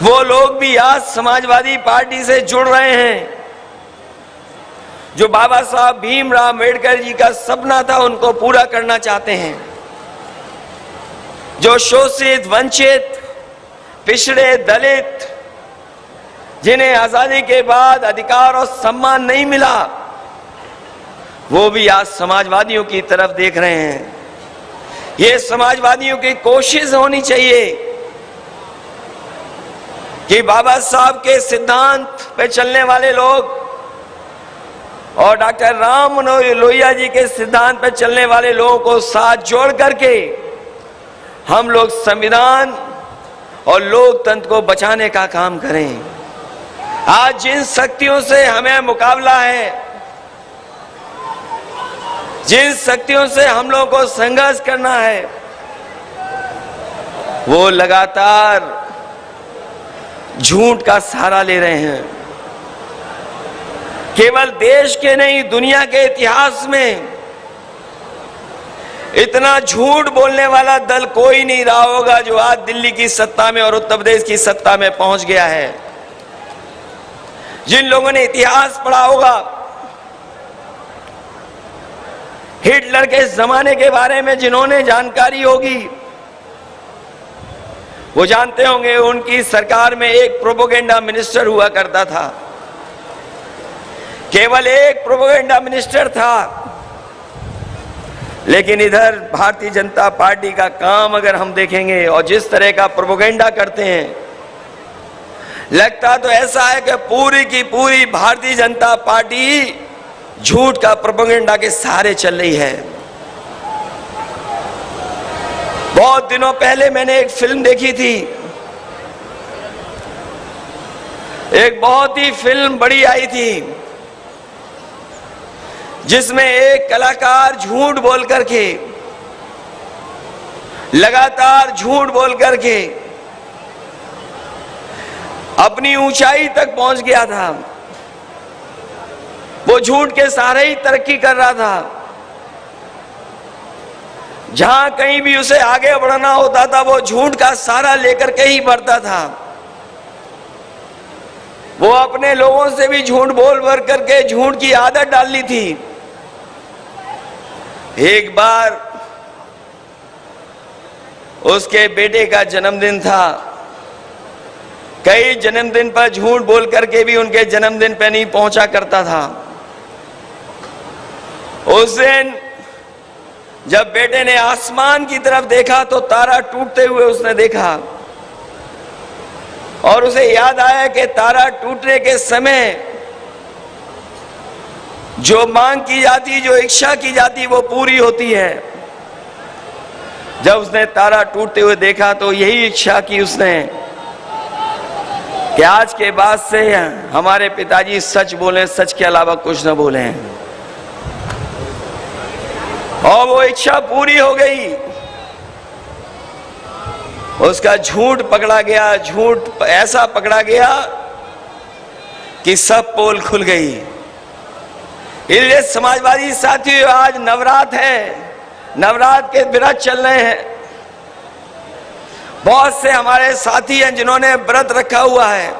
वो लोग भी आज समाजवादी पार्टी से जुड़ रहे हैं। जो बाबा साहब भीमराव अम्बेडकर जी का सपना था उनको पूरा करना चाहते हैं। जो शोषित, वंचित, पिछड़े, दलित, जिन्हें आजादी के बाद अधिकार और सम्मान नहीं मिला, वो भी आज समाजवादियों की तरफ देख रहे हैं। ये समाजवादियों की कोशिश होनी चाहिए कि बाबा साहब के सिद्धांत पे चलने वाले लोग और डॉक्टर राम मनोहर लोहिया जी के सिद्धांत पे चलने वाले लोगों को साथ जोड़ करके हम लोग संविधान और लोकतंत्र को बचाने का काम करें। आज जिन शक्तियों से हमें मुकाबला है, जिन शक्तियों से हम लोगों को संघर्ष करना है, वो लगातार झूठ का सहारा ले रहे हैं। केवल देश के नहीं, दुनिया के इतिहास में इतना झूठ बोलने वाला दल कोई नहीं रहा होगा जो आज दिल्ली की सत्ता में और उत्तर प्रदेश की सत्ता में पहुंच गया है। जिन लोगों ने इतिहास पढ़ा होगा, हिटलर के जमाने के बारे में जिन्होंने जानकारी होगी, वो जानते होंगे उनकी सरकार में एक प्रोपेगेंडा मिनिस्टर हुआ करता था। केवल एक प्रोपेगेंडा मिनिस्टर था। लेकिन इधर भारतीय जनता पार्टी का काम अगर हम देखेंगे और जिस तरह का प्रोपेगेंडा करते हैं, लगता तो ऐसा है कि पूरी की पूरी भारतीय जनता पार्टी झूठ का प्रोपेगेंडा के सहारे चल रही है। बहुत दिनों पहले मैंने एक फिल्म देखी थी। एक बहुत ही फिल्म बड़ी आई थी जिसमें एक कलाकार झूठ बोल करके, लगातार झूठ बोल करके अपनी ऊंचाई तक पहुंच गया था। वो झूठ के सहारे ही तरक्की कर रहा था। जहां कहीं भी उसे आगे बढ़ना होता था, वो झूठ का सहारा लेकर के ही बढ़ता था। वो अपने लोगों से भी झूठ बोल भर करके झूठ की आदत डाल ली थी। एक बार उसके बेटे का जन्मदिन था। कई जन्मदिन पर झूठ बोल करके भी उनके जन्मदिन पर नहीं पहुंचा करता था। उस दिन जब बेटे ने आसमान की तरफ देखा तो तारा टूटते हुए उसने देखा और उसे याद आया कि तारा टूटने के समय जो मांग की जाती, जो इच्छा की जाती, वो पूरी होती है। जब उसने तारा टूटते हुए देखा तो यही इच्छा की उसने कि आज के बाद से हमारे पिताजी सच बोलें, सच के अलावा कुछ न बोलें। और वो इच्छा पूरी हो गई। उसका झूठ पकड़ा गया। झूठ ऐसा पकड़ा गया कि सब पोल खुल गई। इसलिए समाजवादी साथियों, आज नवरात्र है, नवरात्र के व्रत चल रहे हैं। बहुत से हमारे साथी हैं जिन्होंने व्रत रखा हुआ है।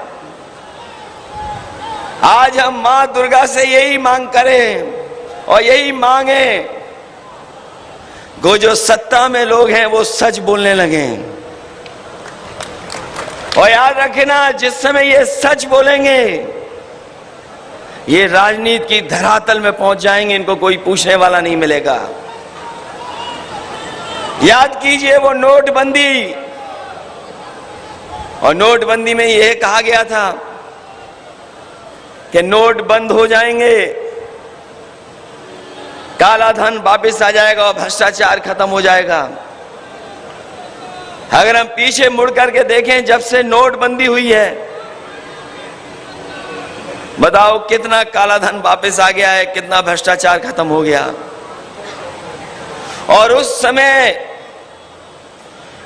आज हम मां दुर्गा से यही मांग करें और यही मांगे, वो जो सत्ता में लोग हैं वो सच बोलने लगे। और याद रखना, जिस समय ये सच बोलेंगे, ये राजनीति की धरातल में पहुंच जाएंगे, इनको कोई पूछने वाला नहीं मिलेगा। याद कीजिए वो नोटबंदी, और नोटबंदी में यह कहा गया था कि नोट बंद हो जाएंगे, काला धन वापस आ जाएगा और भ्रष्टाचार खत्म हो जाएगा। अगर हम पीछे मुड़ करके देखें, जब से नोटबंदी हुई है, बताओ कितना काला धन वापस आ गया है, कितना भ्रष्टाचार खत्म हो गया। और उस समय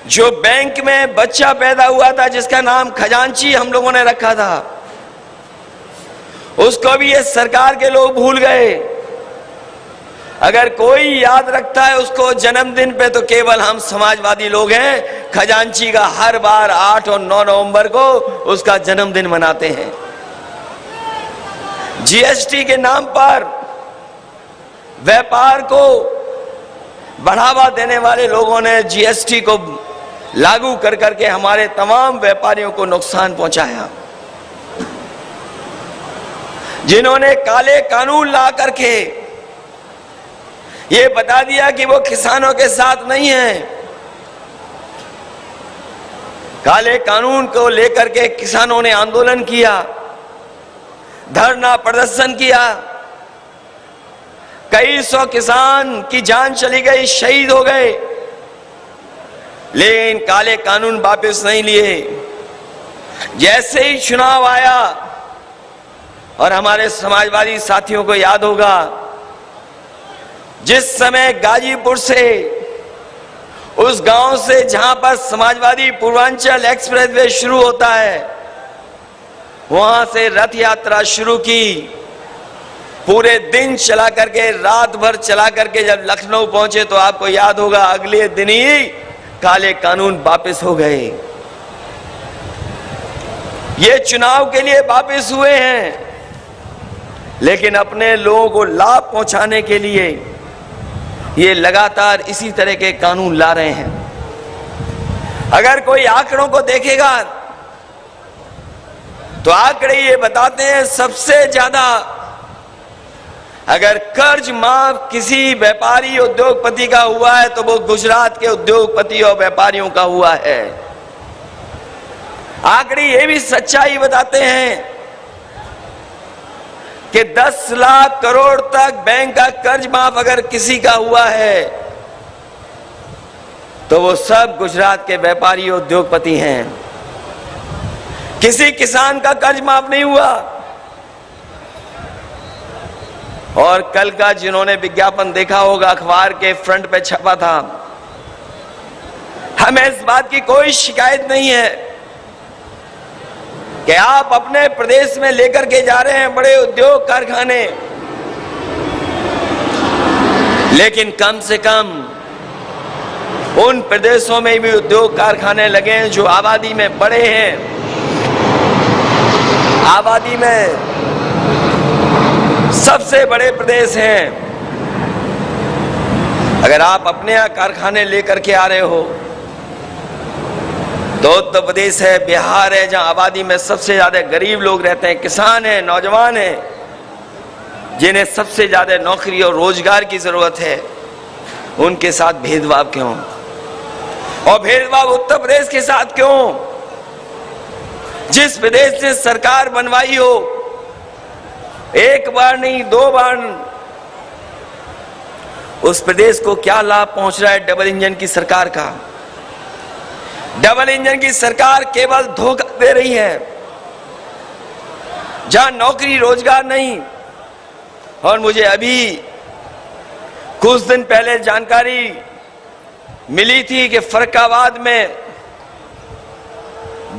जो बैंक में बच्चा पैदा हुआ था जिसका नाम खजांची हम लोगों ने रखा था, उसको भी ये सरकार के लोग भूल गए। अगर कोई याद रखता है उसको जन्मदिन पे तो केवल हम समाजवादी लोग हैं। खजांची का हर बार 8 और 9 नवंबर को उसका जन्मदिन मनाते हैं। जीएसटी के नाम पर व्यापार को बढ़ावा देने वाले लोगों ने जीएसटी को लागू कर करके हमारे तमाम व्यापारियों को नुकसान पहुंचाया। जिन्होंने काले कानून ला करके ये बता दिया कि वो किसानों के साथ नहीं है, काले कानून को लेकर के किसानों ने आंदोलन किया, धरना प्रदर्शन किया, कई सौ किसान की जान चली गई, शहीद हो गए, लेकिन काले कानून वापस नहीं लिए। जैसे ही चुनाव आया, और हमारे समाजवादी साथियों को याद होगा जिस समय गाजीपुर से, उस गांव से जहां पर समाजवादी पूर्वांचल एक्सप्रेसवे शुरू होता है, वहां से रथ यात्रा शुरू की। पूरे दिन चला करके, रात भर चला करके जब लखनऊ पहुंचे तो आपको याद होगा अगले दिन ही काले कानून वापस हो गए। ये चुनाव के लिए वापस हुए हैं, लेकिन अपने लोगों को लाभ पहुंचाने के लिए ये लगातार इसी तरह के कानून ला रहे हैं। अगर कोई आंकड़ों को देखेगा तो आंकड़े ये बताते हैं सबसे ज्यादा अगर कर्ज माफ किसी व्यापारी उद्योगपति का हुआ है तो वो गुजरात के उद्योगपति और व्यापारियों का हुआ है। आंकड़े ये भी सच्चाई बताते हैं कि 10 लाख करोड़ तक बैंक का कर्ज माफ अगर किसी का हुआ है तो वो सब गुजरात के व्यापारी उद्योगपति हैं। किसी किसान का कर्ज माफ नहीं हुआ। और कल का जिन्होंने विज्ञापन देखा होगा, अखबार के फ्रंट पे छपा था, हमें इस बात की कोई शिकायत नहीं है कि आप अपने प्रदेश में लेकर के जा रहे हैं बड़े उद्योग कारखाने, लेकिन कम से कम उन प्रदेशों में भी उद्योग कारखाने लगे हैं जो आबादी में बड़े हैं, आबादी में सबसे बड़े प्रदेश हैं। अगर आप अपने यहां कारखाने लेकर के आ रहे हो तो उत्तर प्रदेश है, बिहार है, जहां आबादी में सबसे ज्यादा गरीब लोग रहते हैं, किसान हैं, नौजवान हैं, जिन्हें सबसे ज्यादा नौकरी और रोजगार की जरूरत है, उनके साथ भेदभाव क्यों? और भेदभाव उत्तर प्रदेश के साथ क्यों? जिस प्रदेश ने सरकार बनवाई हो, एक बार नहीं 2 बार, उस प्रदेश को क्या लाभ पहुंच रहा है डबल इंजन की सरकार का? डबल इंजन की सरकार केवल धोखा दे रही है। जहां नौकरी रोजगार नहीं, और मुझे अभी कुछ दिन पहले जानकारी मिली थी कि फर्रुखाबाद में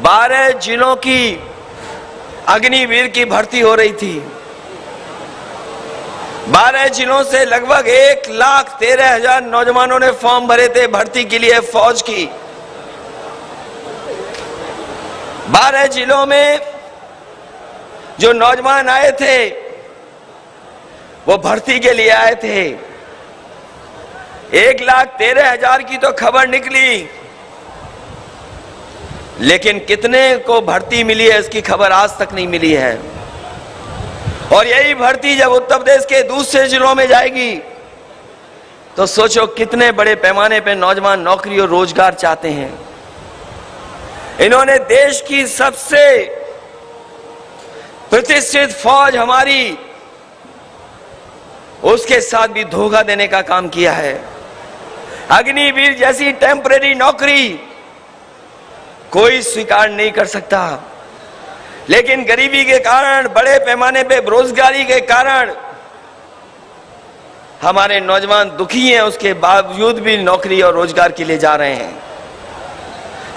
12 जिलों की अग्निवीर की भर्ती हो रही थी। 12 जिलों से लगभग 1,13,000 नौजवानों ने फॉर्म भरे थे भर्ती के लिए फौज की। 12 जिलों में जो नौजवान आए थे वो भर्ती के लिए आए थे। 1,13,000 की तो खबर निकली, लेकिन कितने को भर्ती मिली है इसकी खबर आज तक नहीं मिली है। और यही भर्ती जब उत्तर प्रदेश के दूसरे जिलों में जाएगी तो सोचो कितने बड़े पैमाने पर नौजवान नौकरी और रोजगार चाहते हैं। इन्होंने देश की सबसे प्रतिष्ठित फौज हमारी, उसके साथ भी धोखा देने का काम किया है। अग्निवीर जैसी टेम्परेरी नौकरी कोई स्वीकार नहीं कर सकता, लेकिन गरीबी के कारण, बड़े पैमाने पे बेरोजगारी के कारण हमारे नौजवान दुखी हैं, उसके बावजूद भी नौकरी और रोजगार के लिए जा रहे हैं।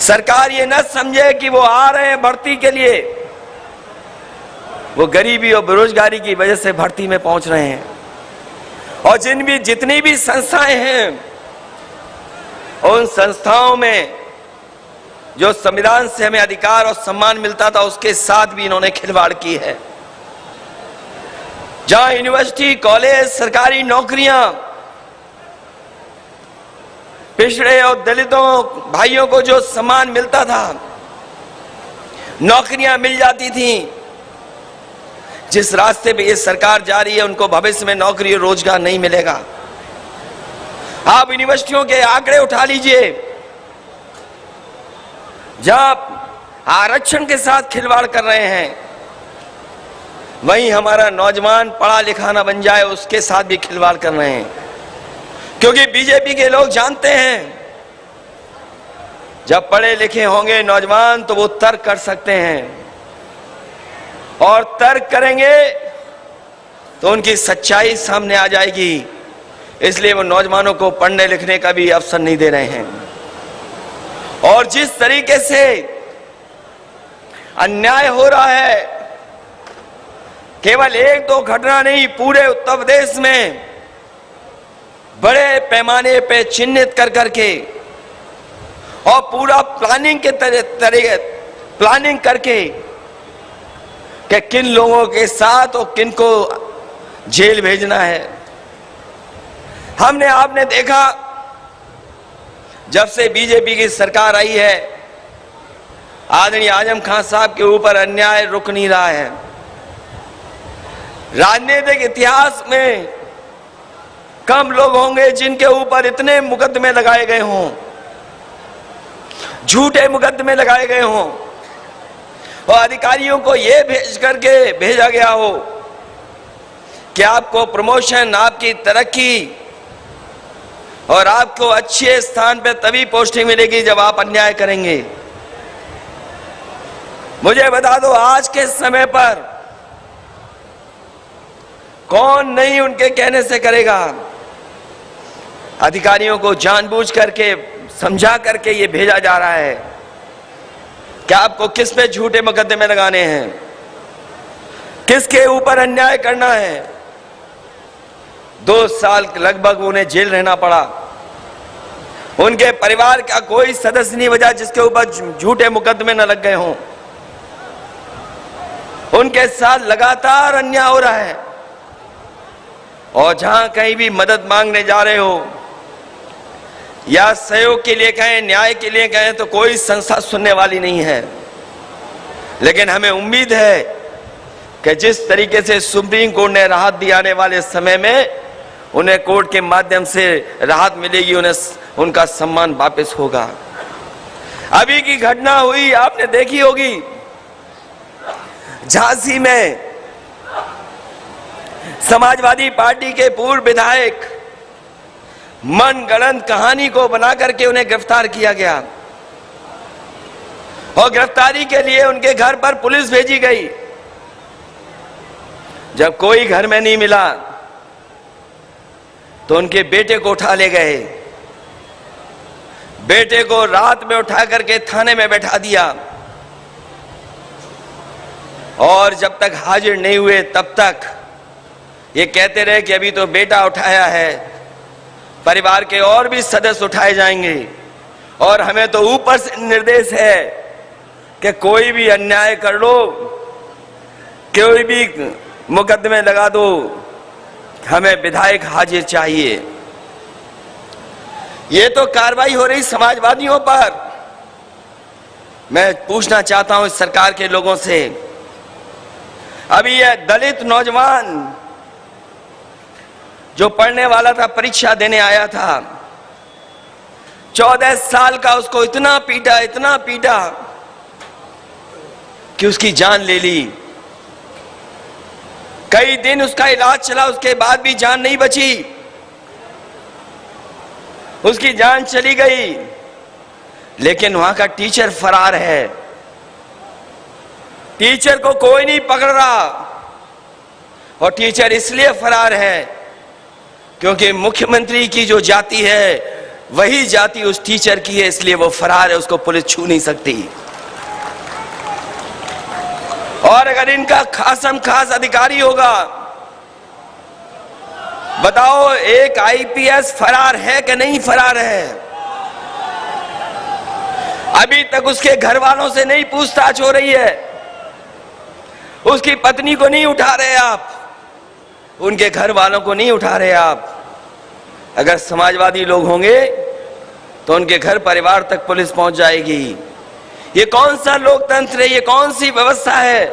सरकार ये न समझे कि वो आ रहे हैं भर्ती के लिए, वो गरीबी और बेरोजगारी की वजह से भर्ती में पहुंच रहे हैं। और जितनी भी संस्थाएं हैं, उन संस्थाओं में जो संविधान से हमें अधिकार और सम्मान मिलता था, उसके साथ भी इन्होंने खिलवाड़ की है। जहां यूनिवर्सिटी, कॉलेज, सरकारी नौकरियां पिछड़े और दलितों भाइयों को जो सम्मान मिलता था, नौकरियां मिल जाती थी, जिस रास्ते पे ये सरकार जा रही है, उनको भविष्य में नौकरी और रोजगार नहीं मिलेगा। आप यूनिवर्सिटियों के आंकड़े उठा लीजिए, जहां आरक्षण के साथ खिलवाड़ कर रहे हैं, वहीं हमारा नौजवान पढ़ा लिखा ना बन जाए, उसके साथ भी खिलवाड़ कर रहे हैं। क्योंकि बीजेपी के लोग जानते हैं, जब पढ़े लिखे होंगे नौजवान तो वो तर्क कर सकते हैं, और तर्क करेंगे तो उनकी सच्चाई सामने आ जाएगी। इसलिए वो नौजवानों को पढ़ने लिखने का भी अवसर नहीं दे रहे हैं। और जिस तरीके से अन्याय हो रहा है, केवल एक दो घटना नहीं, पूरे उत्तर प्रदेश में बड़े पैमाने पे चिन्हित कर करके और पूरा प्लानिंग के तरीके प्लानिंग करके कि किन लोगों के साथ और किन को जेल भेजना है। हमने आपने देखा, जब से बीजेपी की सरकार आई है, आदरणीय आजम खान साहब के ऊपर अन्याय रुक नहीं रहा है। राजनीतिक इतिहास में कम लोग होंगे जिनके ऊपर इतने मुकदमे लगाए गए हों, झूठे मुकदमे लगाए गए हों, और अधिकारियों को यह भेज करके भेजा गया हो कि आपको प्रमोशन, आपकी तरक्की और आपको अच्छे स्थान पे तभी पोस्टिंग मिलेगी जब आप अन्याय करेंगे। मुझे बता दो, आज के समय पर कौन नहीं उनके कहने से करेगा। अधिकारियों को जानबूझ करके, समझा करके ये भेजा जा रहा है कि आपको किस पे झूठे मुकदमे लगाने हैं, किसके ऊपर अन्याय करना है। 2 साल लगभग उन्हें जेल रहना पड़ा। उनके परिवार का कोई सदस्य नहीं बचा जिसके ऊपर झूठे मुकदमे न लग गए हों। उनके साथ लगातार अन्याय हो रहा है, और जहां कहीं भी मदद मांगने जा रहे हो या सहयोग के लिए कहें, न्याय के लिए कहें, तो कोई संस्था सुनने वाली नहीं है। लेकिन हमें उम्मीद है कि जिस तरीके से सुप्रीम कोर्ट ने राहत दी, आने वाले समय में उन्हें कोर्ट के माध्यम से राहत मिलेगी, उन्हें उनका सम्मान वापस होगा। अभी की घटना हुई, आपने देखी होगी, झांसी में समाजवादी पार्टी के पूर्व विधायक मनगढ़ंत कहानी को बना करके उन्हें गिरफ्तार किया गया, और गिरफ्तारी के लिए उनके घर पर पुलिस भेजी गई। जब कोई घर में नहीं मिला तो उनके बेटे को उठा ले गए। बेटे को रात में उठा करके थाने में बैठा दिया, और जब तक हाजिर नहीं हुए तब तक ये कहते रहे कि अभी तो बेटा उठाया है, परिवार के और भी सदस्य उठाए जाएंगे, और हमें तो ऊपर से निर्देश है कि कोई भी अन्याय कर लो, कोई भी मुकदमे लगा दो, हमें विधायक हाजिर चाहिए। ये तो कार्रवाई हो रही समाजवादियों पर। मैं पूछना चाहता हूं इस सरकार के लोगों से, अभी यह दलित नौजवान जो पढ़ने वाला था, परीक्षा देने आया था, 14 साल का, उसको इतना पीटा कि उसकी जान ले ली। कई दिन उसका इलाज चला, उसके बाद भी जान नहीं बची, उसकी जान चली गई। लेकिन वहां का टीचर फरार है, टीचर को कोई नहीं पकड़ रहा, और टीचर इसलिए फरार है क्योंकि मुख्यमंत्री की जो जाति है वही जाति उस टीचर की है, इसलिए वो फरार है, उसको पुलिस छू नहीं सकती। और अगर इनका खासम खास अधिकारी होगा बताओ, एक आईपीएस फरार है कि नहीं फरार है? अभी तक उसके घर वालों से नहीं पूछताछ हो रही है, उसकी पत्नी को नहीं उठा रहे आप, उनके घर वालों को नहीं उठा रहे आप। अगर समाजवादी लोग होंगे तो उनके घर परिवार तक पुलिस पहुंच जाएगी। ये कौन सा लोकतंत्र है? ये कौन सी व्यवस्था है?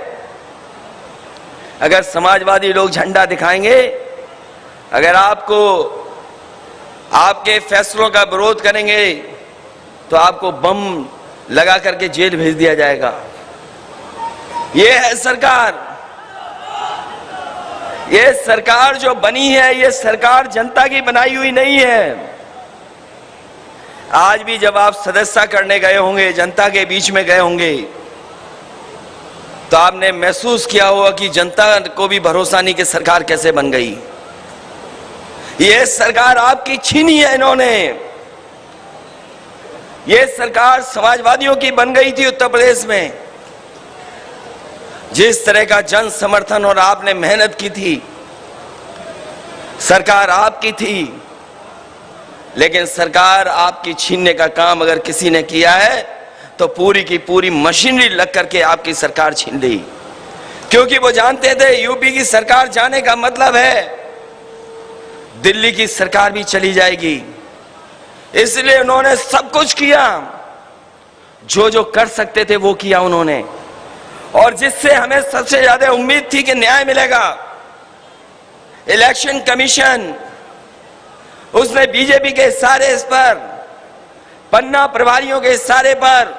अगर समाजवादी लोग झंडा दिखाएंगे, अगर आपको आपके फैसलों का विरोध करेंगे तो आपको बम लगा करके जेल भेज दिया जाएगा। ये है सरकार। ये सरकार जो बनी है, ये सरकार जनता की बनाई हुई नहीं है। आज भी जब आप सदस्यता करने गए होंगे, जनता के बीच में गए होंगे, तो आपने महसूस किया होगा कि जनता को भी भरोसा नहीं कि सरकार कैसे बन गई। ये सरकार आपकी छीनी है इन्होंने। ये सरकार समाजवादियों की बन गई थी उत्तर प्रदेश में। जिस तरह का जन समर्थन और आपने मेहनत की थी, सरकार आपकी थी, लेकिन सरकार आपकी छीनने का काम अगर किसी ने किया है तो पूरी की पूरी मशीनरी लग करके आपकी सरकार छीन ली। क्योंकि वो जानते थे यूपी की सरकार जाने का मतलब है दिल्ली की सरकार भी चली जाएगी। इसलिए उन्होंने सब कुछ किया, जो जो कर सकते थे वो किया उन्होंने। और जिससे हमें सबसे ज्यादा उम्मीद थी कि न्याय मिलेगा, इलेक्शन कमीशन, उसने बीजेपी के इशारे इस पर, पन्ना प्रभारियों के इशारे पर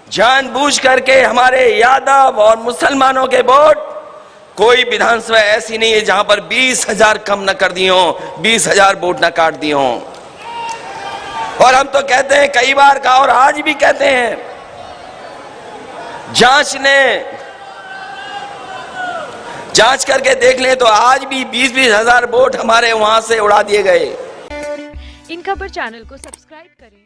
जानबूझ करके हमारे यादव और मुसलमानों के वोट, कोई विधानसभा ऐसी नहीं है जहां पर 20,000 कम न कर दिए हों, 20,000 वोट न काट दिए हों। और हम तो कहते हैं, कई बार कहा और आज भी कहते हैं, जांच करके देख लें तो आज भी 20,000 वोट हमारे वहां से उड़ा दिए गए। इन खबर चैनल को सब्सक्राइब करें।